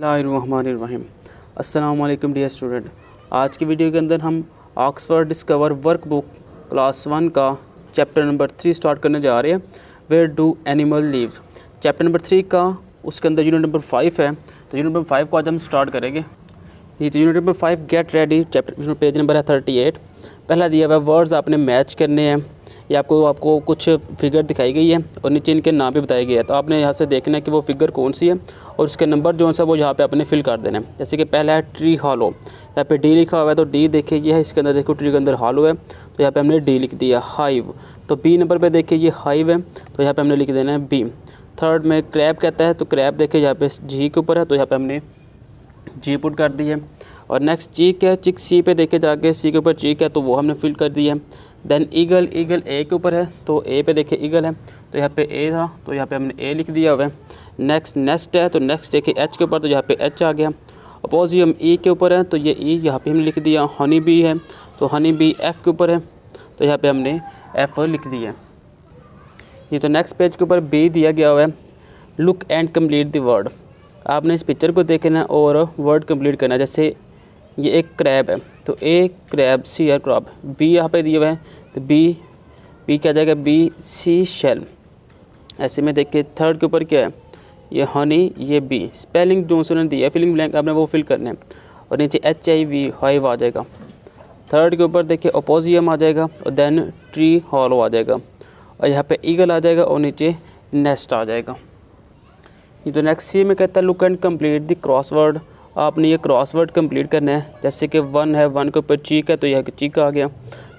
बिस्मिल्लाहिर्रहमानिर्रहीम। अस्सलाम वालेकुम डियर स्टूडेंट। आज की वीडियो के अंदर हम ऑक्सफोर्ड डिस्कवर वर्कबुक क्लास 1 का चैप्टर नंबर 3 स्टार्ट करने जा रहे हैं। Where do animal live. Chapter number 3 का उसके अंदर यूनिट नंबर 5 है, तो यूनिट नंबर 5 को आज हम स्टार्ट करेंगे। ये तो unit number 5 get ready, chapter page number है 38। पहला दिया हुआ वर्ड्स आपने मैच करने हैं। ये आपको कुछ फिगर दिखाई गई है और नीचे इनके नाम भी बताए गए हैं, तो आपने यहाँ से देखना है कि वो फिगर कौन सी है और उसके नंबर जो सा वो यहाँ पे आपने फिल कर देना है। जैसे कि पहला है ट्री हॉलो, यहाँ पे डी लिखा हुआ है तो डी देखिए ये है, इसके अंदर देखो ट्री के अंदर हॉलो है तो यहाँ पे हमने डी लिख दिया। हाइव, तो बी नंबर पे देखिए ये हाइव है तो यहाँ पे हमने लिख देना है बी। थर्ड में क्रैब कहता है तो क्रैब देखिए यहाँ पे जी के ऊपर है तो यहाँ पे हमने जी पुट कर दी है। और नेक्स्ट चीक है, चिक सी पे देखे जाके सी के ऊपर चीक है तो वो हमने फिल कर दी है। देन ईगल, ईगल ए के ऊपर है तो ए पे देखिए ईगल है तो यहाँ पे ए था तो यहाँ पे हमने ए लिख दिया हुआ है। नेक्स्ट नेस्ट है तो नेक्स्ट देखिए एच के ऊपर तो यहाँ पे एच आ गया। अपोजियम ई के ऊपर है तो ये ई यहाँ पे हमने लिख दिया। हनी बी है तो हनी बी एफ़ के ऊपर है तो यहाँ पे हमने एफ़ लिख दिया। ये तो नेक्स्ट पेज के ऊपर बी दिया गया हुआ है। Look and complete the word, आपने इस पिक्चर को देखना है और वर्ड कंप्लीट करना है। जैसे ये एक क्रैब है तो ए क्रैब, सी है क्रॉब, बी यहाँ पे दिया हुआ है तो बी क्या जाएगा बी सी शेल। ऐसे में देखिए थर्ड के ऊपर क्या है ये हनी, ये बी। स्पेलिंग जो उन्होंने दिया है फिलिंग ब्लैंक आपने वो फिल करना है और नीचे HIV हाइव आ जाएगा। थर्ड के ऊपर देखिए ओपोजियम आ जाएगा और देन ट्री हॉलो आ जाएगा और यहाँ पे ईगल आ जाएगा और नीचे नेस्ट आ जाएगा। ये तो नेक्स्ट सी में कहता है look and complete the crossword, आपने ये क्रॉसवर्ड कंप्लीट करना है। जैसे कि 1 है, 1 के ऊपर चीक है तो यह चीक आ गया।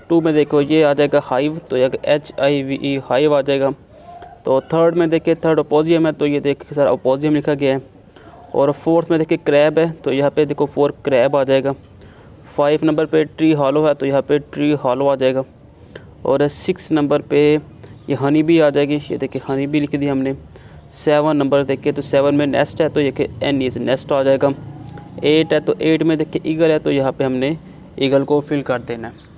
2 में देखो ये आ जाएगा हाइव तो यह HIV हाइव आ जाएगा। तो थर्ड में देखिए थर्ड ओपोजियम है तो ये देखिए सर ओपोजियम लिखा गया है। और फोर्थ में देखिए क्रैब है तो यहाँ पे देखो 4 क्रैब आ जाएगा। 5 नंबर पे ट्री हॉलो है तो यहाँ पे ट्री हॉलो आ जाएगा। और 6 नंबर पे ये हनी बी आ जाएगी, ये देखिए हनी बी लिख दी हमने। 7 नंबर देखिए तो 7 में नेस्ट है तो ये कि एन इज नेस्ट आ जाएगा। 8 है तो 8 में देखिए ईगल है तो यहाँ पे हमने ईगल को फिल कर देना है।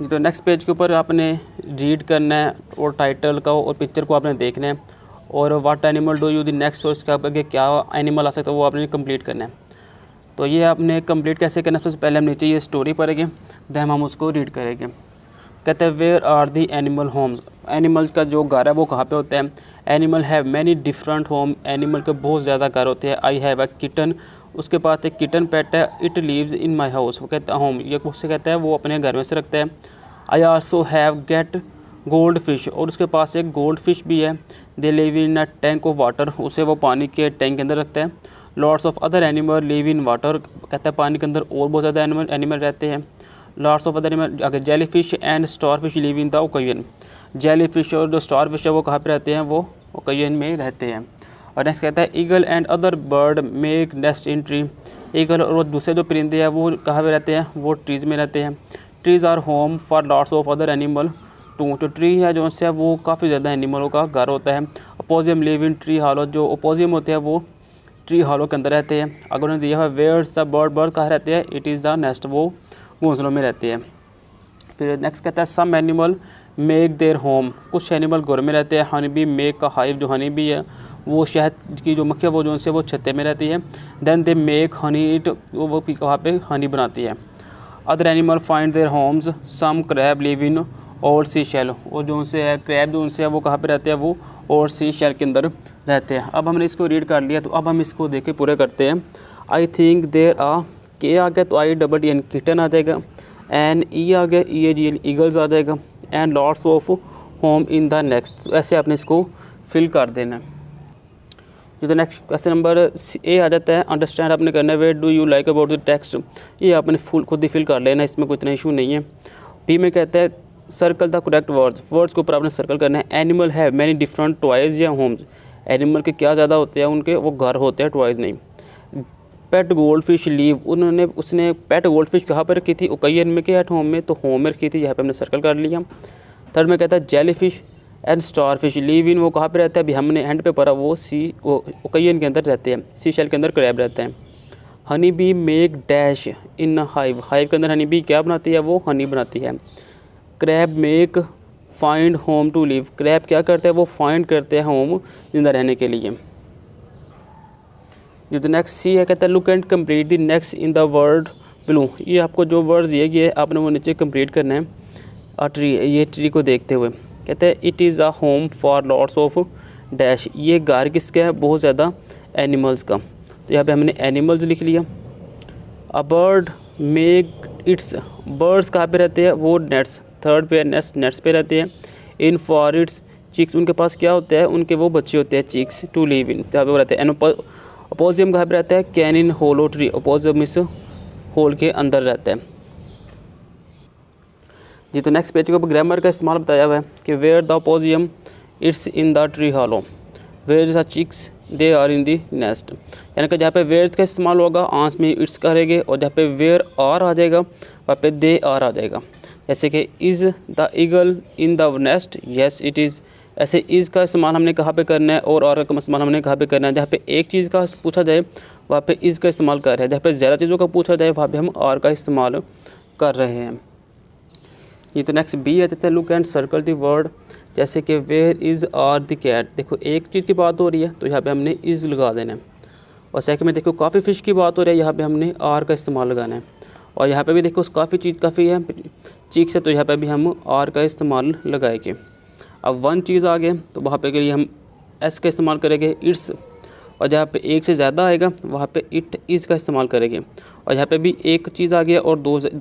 तो नेक्स्ट पेज के ऊपर आपने रीड करना है और टाइटल का और पिक्चर को आपने देखना है और what animal do you the next, और इसके आगे क्या एनिमल आ सकता है वो आपने कंप्लीट करना है। तो ये आपने कंप्लीट कैसे करना है, सबसे पहले हम नीचे ये स्टोरी पढ़ेंगे दैन हम उसको रीड करेंगे। कहते हैं where are the animal homes, animal का जो घर है वो कहाँ पे होता है। Animal have many different home, animal के बहुत ज़्यादा घर होते हैं। आई हैव अ किटन, उसके पास एक किटन पेट है। It lives in my house, वो कहता है होम, ये उससे कहता है वो अपने घर में से रखता है। I also have get gold fish, और उसके पास एक गोल्ड फिश भी है। दे live in a tank of water, उसे वो पानी के टैंक के अंदर रखता है। Lots of other animal live in water, कहता है पानी के अंदर और बहुत ज़्यादा एनिमल रहते हैं। लॉट्स ऑफ अदर एनिमल, अगर jelly fish and star fish live in the ocean, jelly fish और जो स्टार फिश है वो कहाँ पे रहते हैं, वो ओकेयन में रहते हैं। और नेक्स्ट कहता है eagle and other bird make nest in tree, eagle और दूसरे जो परिंदे हैं वो कहाँ पे रहते हैं, वो ट्रीज़ में रहते हैं। Trees are home for lots of other animal too, जो ट्री है जो उनसे वो काफ़ी ज़्यादा एनिमलों का घर होता है। अपोजियम लिव इन ट्री हॉलो, जो अपोजियम होते हैं वो ट्री हॉलो के अंदर रहते हैं। अगर उन्होंने दिया है वेयर्स द बर्ड, बर्ड कहाँ रहते हैं, इट इज़ द नेस्ट, वो घोंसलों में रहते हैं। फिर नेक्स्ट कहता है some animal make their home, कुछ एनिमल घर में रहते हैं। हनी बी मेक का हाइव, जो हनी बी है वो शहद की जो मक्खियाँ वो जो उनसे वो छत्ते में रहती है। Then they make honey it, वो वहाँ पे हनी बनाती है। Other animal find their homes, some crab live in और सी शेल, और जो उनसे है क्रैब जो उनसे है वो कहाँ पे रहते हैं, वो और सी शेल के अंदर रहते हैं। अब हमने इसको रीड कर लिया तो अब हम इसको देख के पूरे करते हैं। आई थिंक देयर आ, के आ गया तो IEEN किटन आ जाएगा। एन ई आ गया, EAGL ईगल्स आ जाएगा। And lots of home in the nest, ऐसे आपने इसको फिल कर देना है। ये तो नेक्स्ट क्वेश्चन नंबर ए आ जाता है, अंडरस्टैंड आपने करना है। Where do you like about the text, ये आपने खुद ही फिल कर लेना, इसमें कोई इतना इशू नहीं है। बी में कहता है circle the correct words, words के ऊपर आपने सर्कल करना है। Animal have many different toys या होम्स, एनिमल के क्या ज़्यादा होते हैं, उनके वो घर होते हैं, टॉयज़ नहीं। पेट गोल्ड फिश लीव, उसने पेट गोल्ड फिश कहाँ पर रखी थी, ओकेयन में के एट होम में, तो होम में रखी थी, यहाँ पे हमने सर्कल कर लिया। थर्ड में कहता है jelly fish and star fish live इन, वो कहाँ पे रहता है, अभी हमने एंड पे पढ़ा, वो ओकेयन के अंदर रहते हैं। सी शेल के अंदर क्रैब रहते हैं। Honey bee make dash in hive, hive के अंदर हनी बी क्या बनाती है, वो हनी बनाती है। Crab make find home to live, crab क्या करते हैं, वो फाइंड करते हैं होम जिंदा रहने के लिए। जो तो नेक्स्ट सी है, कहता है look and complete the next in the word below. ये आपको जो वर्ड दिए गए आपने वो नीचे कंप्लीट करना है ट्री, ये ट्री को देखते हुए। कहते हैं it is a home for lots of dash, ये घर किसका है, बहुत ज़्यादा एनिमल्स का। तो यहाँ पे हमने एनिमल्स लिख लिया। A bird make it's, birds कहाँ पे रहते हैं, वो नेट्स, थर्ड पे नेट्स पे रहते हैं। इन फॉर इट्स चिक्स, उनके पास क्या होता है, उनके वो बच्चे होते हैं चिक्स टू लिव इन, जहाँ पे वो रहते हैं। अपोजियम कहाँ पे रहता है, कैन इन होलो ट्री, अपोजियम इस होल के अंदर रहता है जी। तो नेक्स्ट पेज के ऊपर ग्रामर का इस्तेमाल बताया हुआ है कि where the opossum it's in the tree hollow, where the chicks they are in the nest. यानी कि जहाँ पे वेयर्स का इस्तेमाल होगा आंस में इट्स करेंगे, और जहाँ पे वेयर आर आ जाएगा वहाँ पे दे आर आ जाएगा। जैसे कि is the eagle in the nest, yes it is. ऐसे इज़ का इस्तेमाल हमने कहाँ पे करना है और आर का इस्तेमाल हमने कहाँ पे करना है। जहाँ पे एक चीज़ का पूछा जाए वहाँ पे इज़ का इस्तेमाल कर रहे हैं, जहाँ पे ज़्यादा चीज़ों का पूछा जाए वहाँ पे हम आर का इस्तेमाल कर रहे हैं। ये तो नेक्स्ट बी है, कहते हैं look and circle the word. जैसे कि where is are the cat, देखो एक चीज़ की बात हो रही है तो यहाँ पे हमने इज़ लगा देना है। और सेकंड में देखो काफ़ी फ़िश की बात हो रही है, यहाँ पे हमने आर का इस्तेमाल लगाना है। और यहाँ पे भी देखो काफ़ी है चीक से, तो यहाँ पे भी हम आर का इस्तेमाल लगाएंगे। अब वन चीज़ आ गया तो वहाँ पे के लिए हम एस का इस्तेमाल करेंगे, इट्स। और जहाँ पे एक से ज़्यादा आएगा वहाँ पे इट इज़ का इस्तेमाल करेंगे। और यहाँ पे भी एक चीज़ आ गया और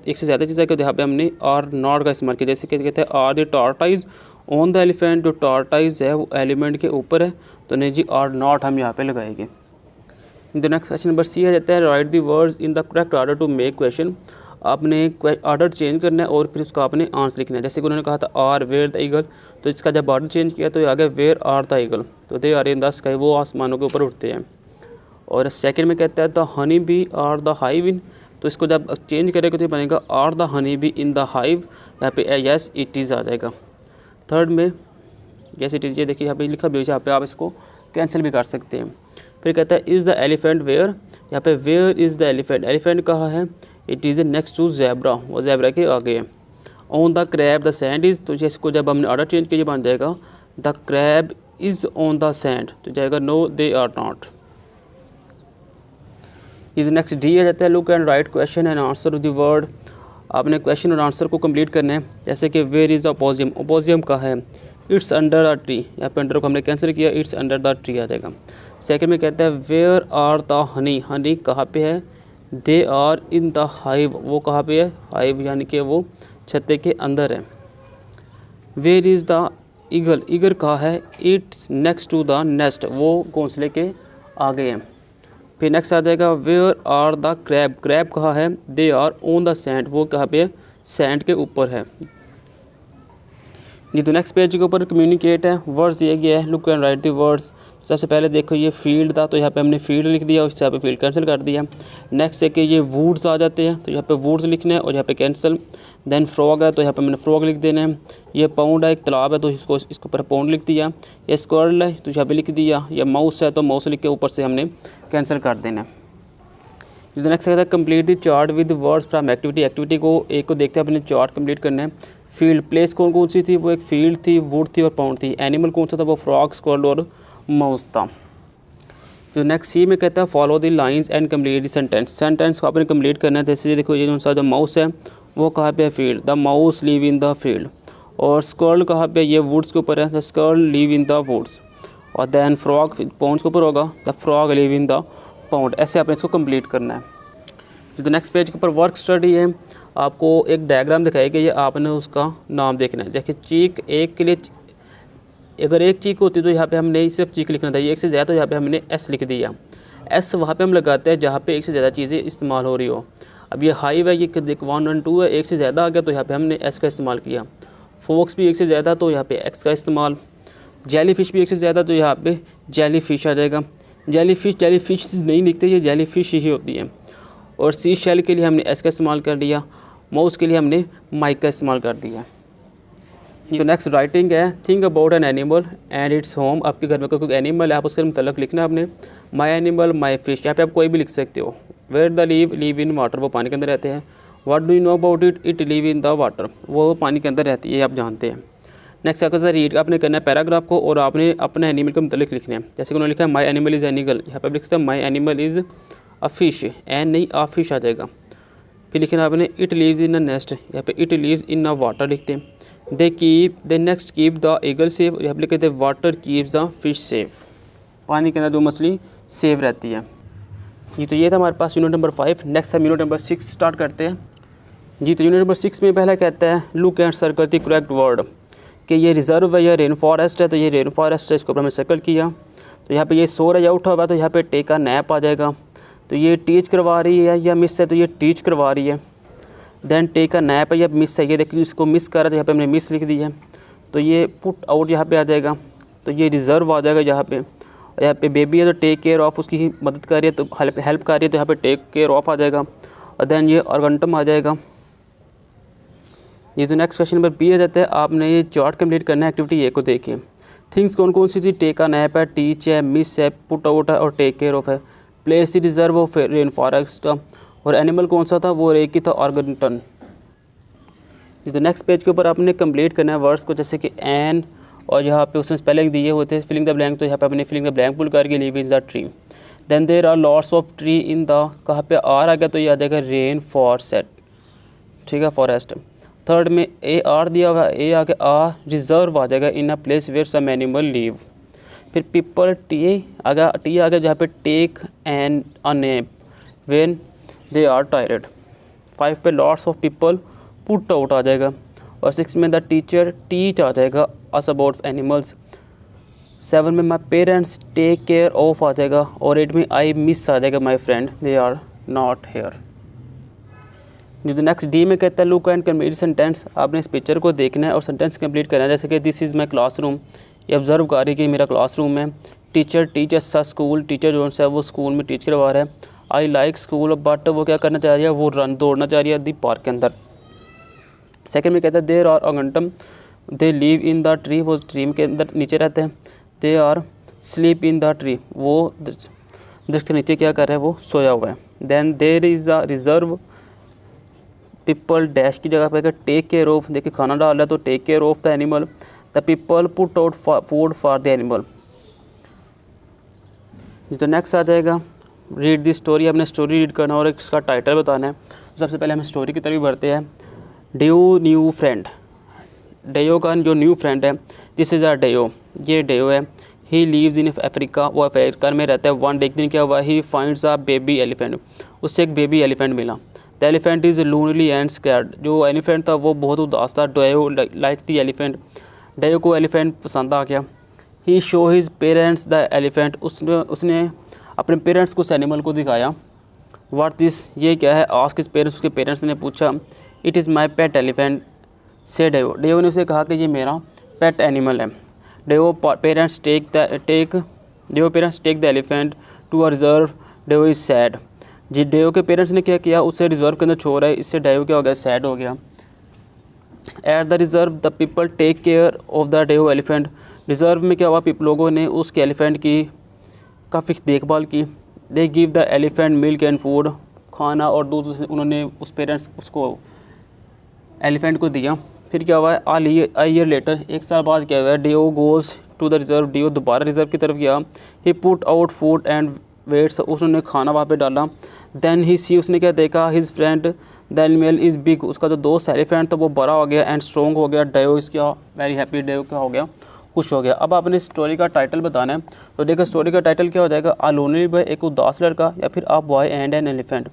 एक से ज़्यादा चीज़ आ गया तो यहाँ पे हमने आर नॉट का इस्तेमाल किया। जैसे कि कहते हैं are the tortoise on the elephant, जो टॉर्टाइज है वो एलिमेंट के ऊपर है, तो नहीं जी आर नॉट हम यहाँ पे लगाएंगे। The next question number C है, कहता है write the words in the correct order to make question. आपने ऑर्डर चेंज करना है और फिर उसका आपने आंसर लिखना है। जैसे कि उन्होंने कहा था आर वेयर द ईगल, तो इसका जब ऑर्डर चेंज किया तो आ गया वेयर आर द ईगल, तो they are in the sky, वो आसमानों के ऊपर उड़ते हैं। और सेकंड में कहता है the honey bee are the hive in, तो इसको जब चेंज करेगा तो बनेगा are the honey bee in the hive, यहाँ पे यस इट इज़ आ जाएगा। थर्ड में यस इट इज़, ये देखिए यहाँ पे लिखा भी है, यहाँ पे आप इसको कैंसिल भी कर सकते हैं। फिर कहता है इज़ द एलिफेंट वेयर, यहाँ पे where is the elephant, elephant कहाँ है, it is next to zebra, वो ज़ेब्रा के आगे है। On the crab the sand is, तो इसको जब हमने ऑर्डर चेंज किया बन जाएगा the crab is on the sand, तो जाएगा no they are not. Is next D आ जाता है look and write question and answer the word. आपने क्वेश्चन और आंसर को कंप्लीट करना है। जैसे कि वेयर इज़ द अपोजियम, अपोजियम का है इट्स अंडर द ट्री, यहाँ पे अंडर को हमने कैंसिल किया, इट्स अंडर द ट्री आ जाएगा। सेकंड में कहता है where are the honey, honey कहाँ पे है, they are in the hive, वो कहाँ पे है, हाइव यानी कि वो छत्ते के अंदर है। Where is the eagle, eagle कहाँ है, it's next to the nest, वो घोंसले के आगे है। फिर नेक्स्ट आ जाएगा where are the crab, crab कहाँ है, they are on the sand, वो कहाँ पे है, सैंड के ऊपर है। ये तो नेक्स्ट पेज के ऊपर कम्युनिकेट है, वर्ड्स दिए गया है look and write the words. सबसे पहले देखो ये फील्ड था तो यहाँ पे हमने फील्ड लिख दिया, उससे यहाँ पे फील्ड कैंसिल कर दिया। नेक्स्ट है कि ये वुड्स आ जाते हैं तो यहाँ पे वुड्स लिखना है और यहाँ पे कैंसिल। देन फ्रॉग है तो यहाँ पे मैंने फ्रॉग लिख देना है। ये पाउंड है, एक तालाब है तो इसको इसके ऊपर पाउंड लिख दिया। ये स्क्वायरल है तो यहाँ पे लिख दिया। ये माउस है तो माउस लिख के ऊपर से हमने कैंसिल कर देना है। नेक्स्ट कहता है complete the chart with words from activity, activity को एक को देखते हैं अपने चार्ट कंप्लीट करना है। फील्ड, प्लेस कौन कौन सी थी, वो एक फील्ड थी, वुड थी और पाउंड थी। एनिमल कौन सा था, वो फ्रॉग, स्क्वायरल और माउस था। जो नेक्स्ट सी में कहता है follow the lines and complete the sentence, sentence को आपने कंप्लीट करना है। जैसे देखो ये जो माउस है वो कहाँ पे है, field, the mouse live in the field. और स्क्वायरल कहाँ पे, ये वुड्स के ऊपर है, the squirrel live in the woods. और देन फ्रॉग पाउंड्स के ऊपर होगा, the frog live in the pond. ऐसे आपने इसको कंप्लीट करना है। जो नेक्स्ट पेज के ऊपर वर्क स्टडी है, आपको एक डायग्राम दिखाई गई है, आपने उसका नाम देखना है। देखिए चीक एक के लिए, अगर एक चीक होती तो यहाँ पे हमने सिर्फ चीक लिखना था, ये एक से ज़्यादा तो यहाँ पे हमने एस लिख दिया। एस वहाँ पे हम लगाते हैं जहाँ पे एक से ज़्यादा चीज़ें इस्तेमाल हो रही हो। अब ये हाइव है, ये 1 और 2 है, एक से ज़्यादा आ गया तो यहाँ पे हमने एस का इस्तेमाल किया। फोक्स भी एक से ज़्यादा तो यहाँ पे एक्स का इस्तेमाल। जेली फिश भी एक से ज़्यादा तो यहाँ पे जेली फिश आ जाएगा। जेली फिश नहीं लिखते, ये जेली फिश ही होती है। और सी शेल के लिए हमने एस का इस्तेमाल कर दिया। माउस के लिए हमने माइक का इस्तेमाल कर दिया। जो नेक्स्ट राइटिंग है, think about an animal and its home. आपके घर में कोई एनिमल है, आप उसके मतलब लिखना है आपने। माई एनिमल माई फिश, यहाँ पे आप कोई भी लिख सकते हो। Where the live in water, वो पानी के अंदर रहते हैं। What do you know about it, it live in the water, वो पानी के अंदर रहती है, आप जानते हैं। नेक्स्ट आपका रीड आपने करना है पैराग्राफ को और आपने अपने एनिमल के मतलब लिखना है। जैसे कि उन्होंने लिखा है माई एनिमल इज़ एनिगल, यहाँ पर लिख सकते हैं my animal is a fish, an नहीं आ फिश आ जाएगा। फिर लिखना आपने it lives in a nest, यहाँ पे it lives in a water लिखते हैं। The next keep the eagle safe, यहाँ पे लिखते हैं water keeps the fish safe, पानी के अंदर जो मछली सेफ रहती है। जी तो ये था हमारे पास यूनिट नंबर 5। नेक्स्ट हम यूनिट नंबर 6 स्टार्ट करते हैं। जी तो यूनिट नंबर 6 में पहला कहता है look and circle the correct word, कि ये रिजर्व है या रेन फॉरेस्ट है, तो ये रेन फॉरेस्ट है, इसको ऊपर हमने सर्कल किया। तो यहाँ पे ये सो रहा या उठा हुआ, तो यहाँ पे टेक का नैप आ जाएगा। तो ये टीच करवा रही है या मिस है, तो ये टीच करवा रही है। देन टेक का नैप है या मिस है, ये देखिए इसको मिस कर रहा है, तो यहाँ पे हमने मिस लिख दी है। तो ये पुट आउट यहाँ पे आ जाएगा, तो ये रिजर्व आ जाएगा यहाँ पे। यहाँ पे बेबी है तो टेक केयर ऑफ, उसकी मदद कर रही है तो हेल्प कर रही है, तो यहाँ पे टेक केयर ऑफ आ जाएगा। और देन ये ऑर्गेंटम आ जाएगा। ये तो नेक्स्ट क्वेश्चन नंबर बी आ जाता है। आपने ये चार्ट कंप्लीट करना है, एक्टिविटी ए को देखिए। थिंग्स कौन कौन सी थी, टेक अ नैप है, टीच है, मिस है, पुट आउट है और टेक केयर ऑफ है। Place the reserve of rain forest का, और एनिमल कौन सा था, वो रेकी था, ऑर्गेंटन। ये तो नेक्स्ट पेज के ऊपर आपने कंप्लीट करना है वर्ड्स को, जैसे कि एन और यहाँ पे उसने स्पेलिंग दिए होते हैं फिलिंग द ब्लैंक, तो यहाँ पे अपने फिलिंग द ब्लैंक पुल करके live is the tree. Then there are lots of tree in the, कहाँ पे आर आ गया तो ये आ जाएगा रेन फॉरेस्ट, ठीक है, फॉरेस्ट। थर्ड में ए आर दिया हुआ है, ए आके आ रिजर्व आ जाएगा in a place where some animal live. फिर पीपल टी आ गया जहाँ पे take an a nap when they are tired. 5 पे lots of people put out आ जाएगा। और 6 में द टीचर टीच आ जाएगा अस अबाउट एनिमल्स। 7 में my parents take care of आ जाएगा। और 8 में आई मिस आ जाएगा my friend they are not here. जो नेक्स्ट डी में कहता है लुक एंड कंप्लीट सेंटेंस, आपने इस पिक्चर को देखना है और सेंटेंस कंप्लीट करना है। जैसे कि दिस इज़ माई क्लासरूम, ये ऑब्जर्व कर रही है कि मेरा क्लासरूम है। टीचर टीचर्स सा स्कूल, टीचर जो है वो स्कूल में टीच करवा रहा है। आई लाइक स्कूल, बट वो क्या करना चाह रही है, वो रन दौड़ना चाह रही है दी पार्क के अंदर। सेकंड में कहता है there are orangutan, they live in the tree, वो ट्री के अंदर नीचे रहते हैं। They are sleep in the tree, वो दरख्त के नीचे क्या कर रहा है, वो सोया हुआ है। Then there is a reserve, people dash की जगह पे टेक केयर ऑफ, देखिए खाना डाल रहा है तो take care of the animal. The people put out food for the animal. तो नेक्स्ट आ जाएगा रीड दी स्टोरी, अपने स्टोरी रीड करना और इसका टाइटल बताना है। सबसे पहले हम स्टोरी की तरफ बढ़ते हैं। डेयो न्यू फ्रेंड, डेयो का जो न्यू फ्रेंड है, दिस इज़ अ डेयो, ये डेयो है। ही लीव्स इन अफ्रीका, वो अफ्रीका में रहता है। वन डे एक दिन क्या हुआ, he finds a baby elephant, उससे एक बेबी एलिफेंट मिला। The elephant is lonely and scared, जो एलिफेंट था वो बहुत उदास था। Dayo like the elephant, Dayo को एलिफेंट पसंद आ गया। He show his parents the elephant, उसने अपने पेरेंट्स को उस एनिमल को दिखाया। व्हाट दिस, ये क्या है, आस्क हिज पेरेंट्स, उसके पेरेंट्स ने पूछा। It is my pet elephant से डेयो, डेयो ने उसे कहा कि ये मेरा पेट एनिमल है। Dayo parents take the elephant to a reserve, Dayo is sad, जी डेयो के पेरेंट्स ने क्या किया, उसे रिजर्व के अंदर छोड़ है, इससे डेयो क्या हो गया, सैड हो गया। At the reserve the people take care of the Dayo elephant, reserve में क्या हुआ, लोगों ने उसके एलिफेंट की काफ़ी देखभाल की। They give the elephant milk and food, खाना और दूध उन्होंने उस पेरेंट्स उसको एलिफेंट को दिया। फिर क्या हुआ है, आ ईयर लेटर, एक साल बाद क्या हुआ है, Dayo goes to the reserve, Dayo दोबारा रिजर्व की तरफ गया। He put out food and waits, उसने खाना वहाँ पे डाला। देन ही सी, उसने क्या देखा, his friend the animal is big, उसका जो दोस्त एलिफेंट था वो बड़ा हो गया एंड स्ट्रॉन्ग हो गया। डेयो इसका वेरी हैप्पी, डेयो क्या हो गया, खुश हो गया। अब आपने स्टोरी का टाइटल बताना है, तो देखो स्टोरी का टाइटल क्या हो जाएगा, अ लोनली बॉय, एक उदास लड़का, या फिर a boy and an elephant,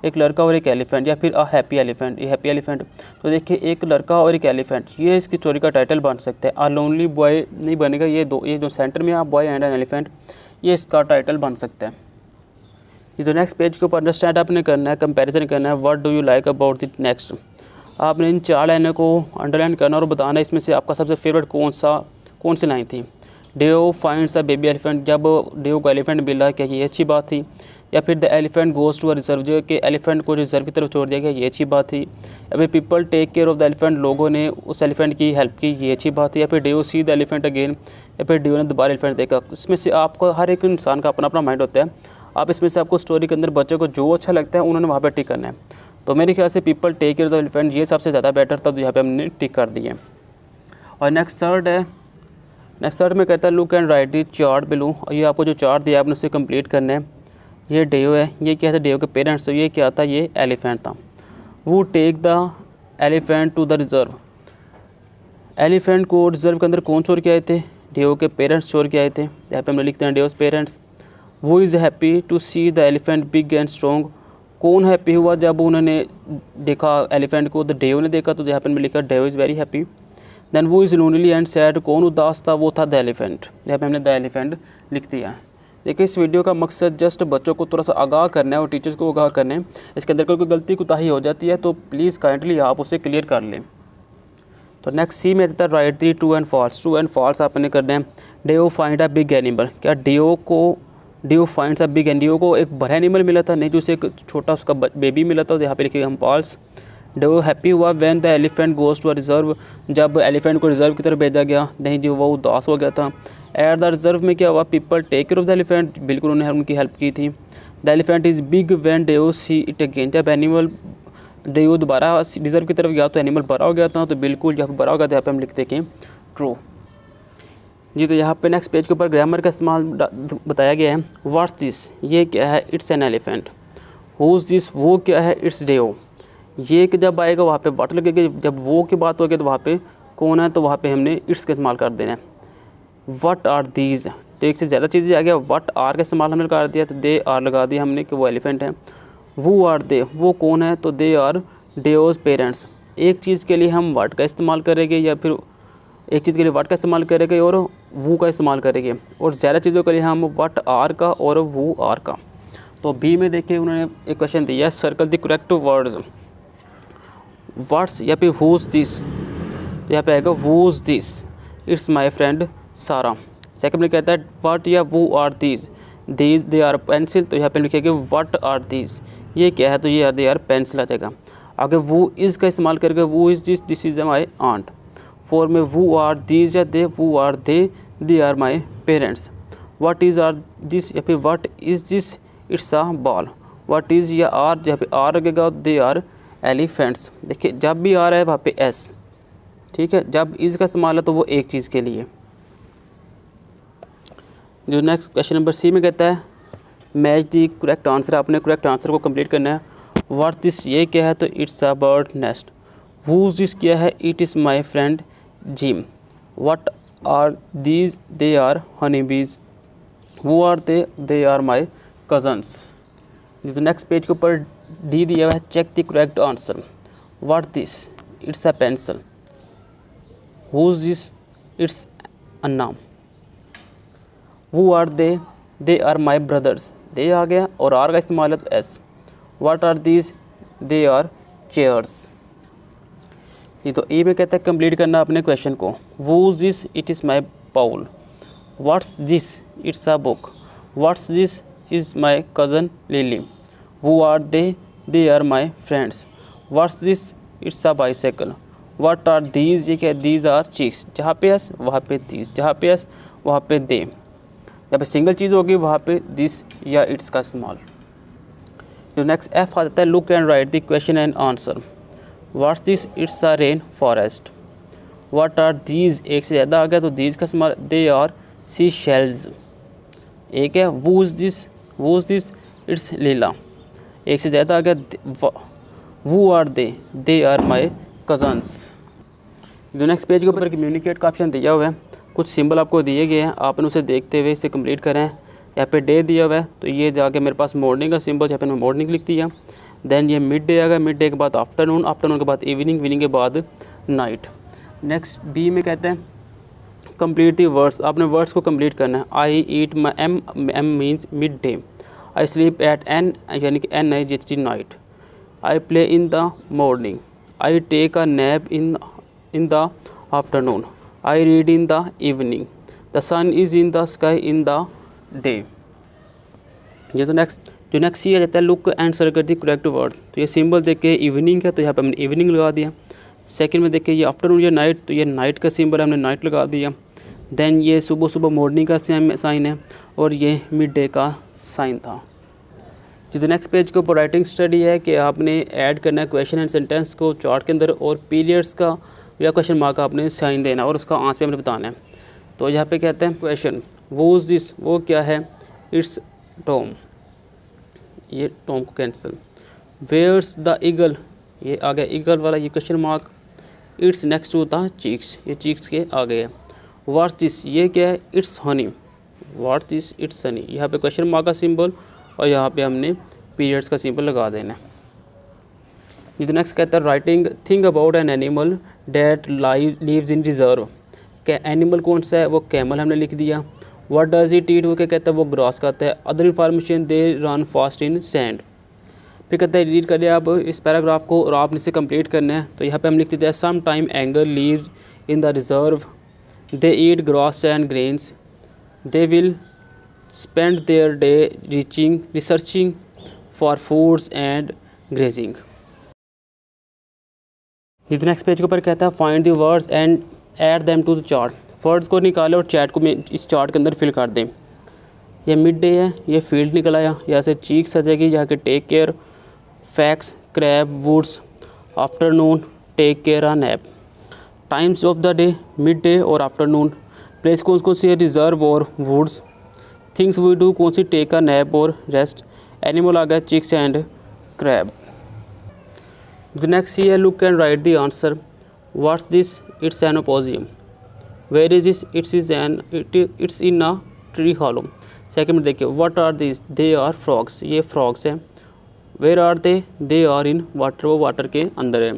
एक लड़का और एक एलिफेंट, या फिर अ हैप्पी एलिफेंट, ये हैप्पी एलिफेंट। तो देखिए एक लड़का और एक एलिफेंट, ये इसकी स्टोरी का टाइटल बन सकता है। अ लोनली बॉय नहीं बनेगा, ये जो सेंटर में है बॉय एंड एन एलिफेंट, ये इसका टाइटल बन सकता है। ये तो नेक्स्ट पेज के ऊपर अंडरस्टैंड आपने करना है, कंपैरिजन करना है। What do you like about the next, आपने इन 4 लाइनों को अंडरलाइन करना और बताना इसमें से आपका सबसे फेवरेट कौन सी लाइन थी। डेयो फाइंड्स अ बेबी एलिफेंट, जब डेयो को एलिफेंट मिला, क्या ये अच्छी बात थी। या फिर the elephant goes to a reserve, जो कि एलिफेंट को रिजर्व की तरफ छोड़ दिया गया, ये अच्छी बात थी। या फिर people take care of the elephant, लोगों ने उस एलिफेंट की हेल्प की, ये अच्छी बात थी। या फिर डेयो सी द एलिफेंट अगेन, या फिर डेयो ने दोबारा एलिफेंट देखा। इसमें से आपको हर एक इंसान का अपना अपना माइंड होता है, आप इसमें से आपको स्टोरी के अंदर बच्चों को जो अच्छा लगता है उन्होंने वहाँ पर टिक करना है। तो मेरे ख्याल से people take care of the elephant ये सबसे ज़्यादा बेटर था, तो यहाँ पर हमने टिक कर दिए। और नेक्स्ट थर्ड में कहता है look and right the chart below. और ये आपको जो चार्ट दिया आपने उसे कंप्लीट करना है। ये डेव है, ये क्या था, डेव के पेरेंट्स, तो ये क्या था, ये एलिफेंट था। वो take the elephant to the reserve. Elephant को रिजर्व के अंदर कौन छोड़ के आए थे, डेव के पेरेंट्स छोड़ के आए थे। यहाँ पे हम लिखते हैं डेव्स पेरेंट्स। वो is happy to see the elephant big and strong. कौन हैप्पी हुआ जब उन्होंने देखा एलिफेंट को, तो डेव ने देखा, तो यहाँ पे मैं लिखा Dave is very happy. Then वो इज़ लोनली एंड सैड, कौन उदास था, वो था द एलिफेंट। यहाँ पे हमने द एलिफेंट लिख दिया है। देखिए इस वीडियो का मकसद जस्ट बच्चों को थोड़ा सा आगाह करना है और टीचर्स को आगाह करना है। इसके अंदर कोई गलती कोताही हो जाती है तो प्लीज़ काइंडली आप उसे क्लियर कर लें। तो नेक्स्ट सी में देता है write the true and false. True and false आपने करना है। Dave find a big animal, क्या Dave finds a big animal, Dave को एक बड़ा एनिमल मिला था, नहीं तो उसे एक छोटा उसका बेबी मिला था, तो यहाँ पे लिखेंगे हम फॉल्स। डेव हैप्पी हुआ when the elephant goes to a reserve, जब एलिफेंट को रिजर्व की तरफ भेजा गया, नहीं जो वो उदास हो गया था। एट द रिजर्व में क्या हुआ, people take care of the elephant, बिल्कुल उन्होंने उनकी हेल्प की थी। The elephant is big when Dave see it again, जब एनिमल डेव दोबारा रिजर्व की तरफ गया तो एनिमल बड़ा हो गया था, तो बिल्कुल जब बड़ा हो गया था यहाँ पे हम लिखते हैं ट्रू जी। तो यहाँ पे नेक्स्ट पेज के ऊपर ग्रामर का इस्तेमाल बताया गया है। व्हाट्स दिस, ये क्या है, it's an elephant. Who's this, वो क्या है, इट्स डेव। ये कि जब आएगा वहाँ पे व्हाट लगेगा, जब वो की बात होगी तो वहाँ पे कौन है, तो वहाँ पे हमने इट्स का इस्तेमाल कर देना है। व्हाट आर दीज, तो एक से ज़्यादा चीज़ें आ गया, व्हाट आर का इस्तेमाल हमने कर दिया, तो दे आर लगा दिया हमने कि वो एलिफेंट है। वो आर दे, वो कौन है, तो दे आर डेव्स पेरेंट्स। एक चीज़ के लिए हम व्हाट का इस्तेमाल करेंगे या फिर एक चीज़ के लिए व्हाट का इस्तेमाल करेंगे और वो का इस्तेमाल करेंगे, और ज़्यादा चीज़ों के लिए हम व्हाट आर का और वो आर का। तो बी में देखिए उन्होंने एक क्वेश्चन दिया है, circle the correct words. What's या फिर हुज दिस, तो यहाँ पे आएगा who's this, it's my friend Sara. Second में कहता है व्हाट या वो are these they are pencil, तो यहाँ पे लिखेंगे व्हाट आर दीज, ये क्या है, तो ये दे आर पेंसिल आ जाएगा। आगे वो इज़ का इस्तेमाल करके वो is this is my aunt. Four में वो आर दीज या दे, वो are they are my parents. What is are this या फिर what is this, it's a ball. What is या आर, जहाँ पे आर लगेगा दे आर एलिफेंट्स। देखिए जब भी आ रहा है वहाँ पे एस, ठीक है, जब इज़ का इस्तेमाल है तो वो एक चीज़ के लिए। जो नेक्स्ट क्वेश्चन नंबर सी में कहता है मैच दी करेक्ट आंसर, आपने करेक्ट आंसर को कंप्लीट करना है। व्हाट दिस, ये क्या है, तो it's a bird nest. Who's this क्या है, it is my friend Jim. What are these, they are honey bees. Who are they are my cousins. जो नेक्स्ट पेज के ऊपर डी दिया हुआ है, check the correct answer. What this, it's a pencil. Who's this, it's Anna. वो are they are my brothers, they आ गया और आर का इस्तेमाल है तो S. What are these, they are chairs. ये तो ए में कहता है कंप्लीट करना अपने क्वेश्चन को। Who's this, it is my bowl. What's this, it's a book. What's this, is my cousin Lily. Who are they are my friends. What's this, it's a bicycle. What are these, ये क्या, these are cheeks. जहाँ पे S वहाँ पे these, जहाँ पे S वहाँ पे दे। जहाँ पे सिंगल चीज़ होगी वहाँ पे दिस या इट्स का इस्तेमाल। जो नेक्स्ट एफ आ जाता है, look and write the question and answer. What's this, it's a rain forest. What are these, एक से ज़्यादा आ गया तो दीज का इस्तेमाल, दे आर सी शेल्स। एक है वूज दिस, इट्स लीला। एक से ज़्यादा आ गया वो are they are my cousins. जो नेक्स्ट पेज के ऊपर कम्युनिकेट का ऑप्शन दिया हुआ है, कुछ सिंबल आपको दिए गए हैं, आपने उसे देखते हुए इसे कंप्लीट करें। यहाँ पे डे दिया हुआ है तो ये जाके मेरे पास मॉर्निंग का सिंबल, यहाँ पे मैंने मॉर्निंग लिख दिया। देन ये मिड डे आ गया, मिड डे के बाद आफ्टरनून, आफ्टरनून के बाद इवनिंग, इवनिंग के बाद नाइट। नेक्स्ट बी में कहते हैं कंप्लीट दी वर्ड्स, आपने वर्ड्स को कंप्लीट करना है। I eat my M means mid day. I sleep at N, यानी कि एन है जिस night. I play in the morning. I take a nap in the afternoon. I read in the evening. The sun is in the sky in the day. ये तो जो next ये आ जाता है look and circle the correct word. तो ये symbol देख के इवनिंग है तो यहाँ पे हमने इवनिंग लगा दिया। सेकंड में देखिए ये आफ्टरनून या नाइट, तो ये नाइट का सिंबल हमने नाइट लगा दिया। देन ये सुबह सुबह मॉर्निंग का साइन है और ये मिड डे का साइन था। जो नेक्स्ट पेज के ऊपर राइटिंग स्टडी है कि आपने ऐड करना है क्वेश्चन एंड सेंटेंस को चार्ट के अंदर और पीरियड्स का या क्वेश्चन मार्क आपने साइन देना और उसका आंसर हमें बताना है। तो यहाँ पे कहते हैं क्वेश्चन वॉज दिस, वो क्या है, इट्स टॉम, ये टॉम को कैंसिल। वेयर्स द ईगल, ये आ गया ईगल वाला ये question mark. It's next to the chicks, ये चीक्स के आगे है। व्हाट्स दिस, ये क्या है, it's honey. What's this, it's honey, यहाँ पे क्वेश्चन मार्क का सिंबल और यहाँ पे हमने पीरियड्स का सिंबल लगा देना है। ये तो नेक्स्ट कहता है writing think about an animal that lives in reserve. क्या एनिमल कौन सा है, वो कैमल हमने लिख दिया। व्हाट डज इट ईट, वो क्या कहता है, वो ग्रास खाता है। Other information they run fast in sand. फिर कहता है रीड करिए आप इस पैराग्राफ को और आपने इसे कंप्लीट करना है। तो यहाँ पे हम लिख देते हैं some time anger lives in the reserve, they eat grass and grains, they will spend their day researching for foods and grazing. जिस नेक्स्ट पेज के ऊपर कहता है find the words and add them to the chart. Words को निकालें और chat को इस चार्ट के अंदर फिल कर दें। ये मिड डे है, ये फील्ड निकल आया, यहाँ से चीक्स आ जाएगी, यहाँ के take care, facts, crab, woods, afternoon, take care, a nap. Times of the day, mid day और आफ्टरनून। प्लेस कौन कौन सी है, रिजर्व और वुड्स। थिंग्स वी डू कौन सी, टेक अ नैप और रेस्ट। एनिमल आ गया chicks and crab. The next है look and write the answer. What's this, it's an opossum. Where is this, it's in a tree hollow. Second में देखिए what are this, they are frogs, ये frogs हैं। Where are they are in water, वो water के अंदर है।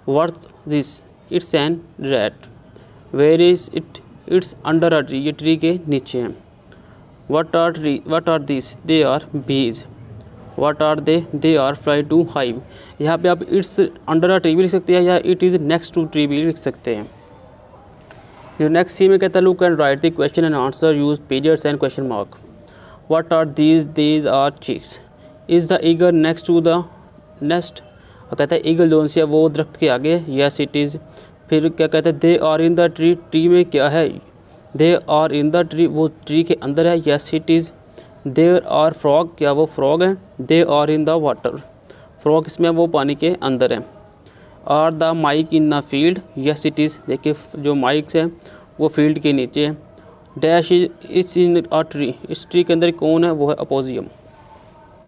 What's this, it's a rat. Where is it, it's under a tree, ये tree के नीचे हैं। What are this, they are bees. What are they are fly to hive. यहाँ पे आप इट्स अंडर अ ट्री भी लिख सकते हैं या it is next to tree भी लिख सकते हैं। जो नेक्स्ट सी में कहता है look and write the question and answer, use periods and question mark. What are these are chicks. Is the eagle next to the nest, और कहता है ईगल जोन से वो दरख्त के आगे, यस इट इज़। फिर क्या कहता है they are in the tree, tree में क्या है, they are in the tree, वो ट्री के अंदर है, yes it is. There are frog, क्या वो फ्रॉग है, they are in the water, frog इसमें वो पानी के अंदर है। Are the mice in the field, yes it is. देखिए जो माइक्स है वो फील्ड के नीचे है। Dash is in a tree, इस ट्री के अंदर कौन है, वो है अपोजियम।